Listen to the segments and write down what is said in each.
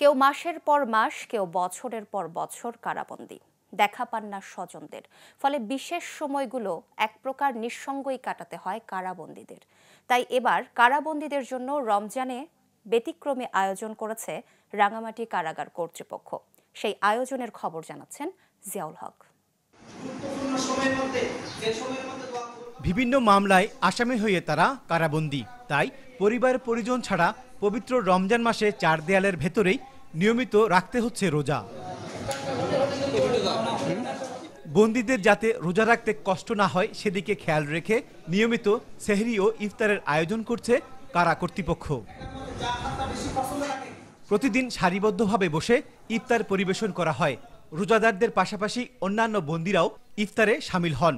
কেউ মাসের পর মাস, কেউ বছরের পর বছর কারাবন্দী। দেখা পান না স্বজনদের, ফলে বিশেষ সময়গুলো এক প্রকার নিঃসঙ্গই কাটাতে হয় কারাবন্দীদের। তাই এবার কারাবন্দীদের জন্য রমজানে ব্যতিক্রমী আয়োজন করেছে রাঙামাটি কারাগার কর্তৃপক্ষ। সেই আয়োজনের খবর জানাচ্ছেন জিয়াউল হক। বিভিন্ন মামলায় আসামি হয়ে তারা কারাবন্দী। তাই পরিবার পরিজন ছাড়া পবিত্র রমজান মাসে চার দেয়ালের ভেতরেই নিয়মিত রাখতে হচ্ছে রোজা। বন্দীদের যাতে রোজা রাখতে কষ্ট না হয় সেদিকে খেয়াল রেখে নিয়মিত সেহরি ও ইফতারের আয়োজন করছে কারা কর্তৃপক্ষ। প্রতিদিন সারিবদ্ধভাবে বসে ইফতার পরিবেশন করা হয়। রোজাদারদের পাশাপাশি অন্যান্য বন্দীরাও ইফতারে সামিল হন।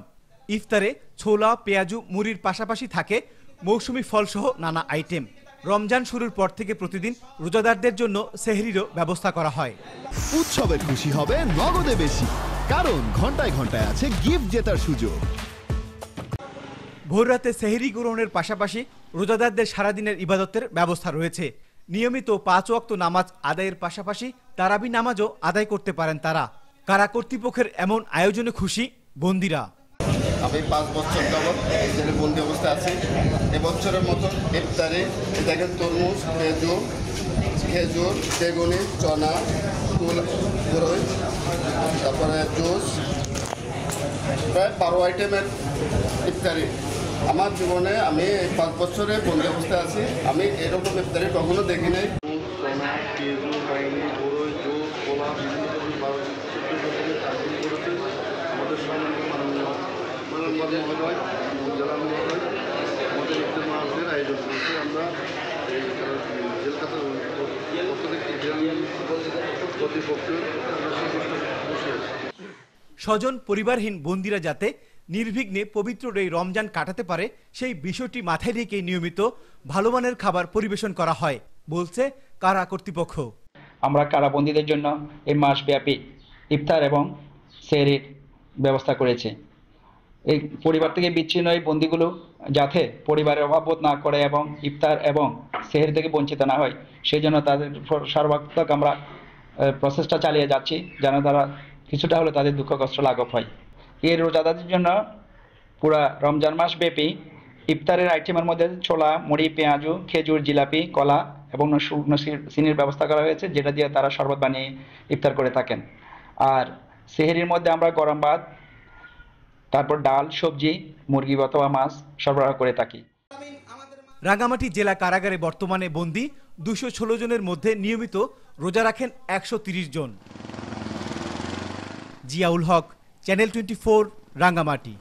ইফতারে ছোলা, পেঁয়াজু, মুড়ির পাশাপাশি থাকে মৌসুমি ফলসহ নানা আইটেম। রমজান শুরুর পর থেকে প্রতিদিন রোজাদারদের জন্য সেহরিরও ব্যবস্থা করা হয়। উৎসবের খুশি হবে নগদে বেশি, কারণ ঘন্টায় ঘন্টায় আছে গিফট জেতার সুযোগ। ভোররাতে সেহরি গ্রহণের পাশাপাশি রোজাদারদের সারাদিনের ইবাদতের ব্যবস্থা রয়েছে। নিয়মিত 5 ওয়াক্ত নামাজ আদায়ের পাশাপাশি তারাবি নামাজও আদায় করতে পারেন তারা। কারা কর্তৃপক্ষের এমন আয়োজনে খুশি বন্দীরা। আমি 5 বছর যাবৎ জেলে বন্দী অবস্থায় আছি। এবছরের মতো ইফতারে দেখেন তরমুজ, খেজুর, বেগুনি, চনা, দই, তারপরে জুস, প্রায় 12 আইটেমের ইফতারি। আমার জীবনে আমি 5 বছরে বন্দী অবস্থায় আছি, আমি এরকম ইফতারি কখনো দেখি নাই। স্বজন পরিবারহীন বন্দীরা যাতে নির্বিঘ্নে পবিত্র এই রমজান কাটাতে পারে সেই বিষয়টি মাথায় রেখে নিয়মিত ভালো মানের খাবার পরিবেশন করা হয় বলছে কারা কর্তৃপক্ষ। আমরা কারাবন্দীদের জন্য এই মাসব্যাপী ইফতার এবং সেহরির ব্যবস্থা করেছি। এই পরিবার থেকে বিচ্ছিন্ন এই বন্দীগুলো যাতে পরিবারের অভাব বোধ না করে এবং ইফতার এবং সেহরি থেকে বঞ্চিত না হয়, সেই জন্য তাদের সর্বাত্মক আমরা প্রচেষ্টা চালিয়ে যাচ্ছি, যেন তারা কিছুটা হলে তাদের দুঃখ কষ্ট লাঘব হয়। এই রোজাদারদের জন্য পুরা রমজান মাস ব্যাপী ইফতারের আইটেমের মধ্যে ছোলা, মুড়ি, পেঁয়াজু, খেজুর, জিলাপি, কলা এবং শুকনো চিনির ব্যবস্থা করা হয়েছে, যেটা দিয়ে তারা শরবত বানিয়ে ইফতার করে থাকেন। আর সেহরির মধ্যে আমরা গরম ভাত, তারপর ডাল, সবজি, মুরগি অথবা মাছ সরবরাহ করে থাকি। রাঙামাটি জেলা কারাগারে বর্তমানে বন্দী 216 জনের মধ্যে নিয়মিত রোজা রাখেন 130 জন। জিয়াউল হক, চ্যানেল 24, রাঙামাটি।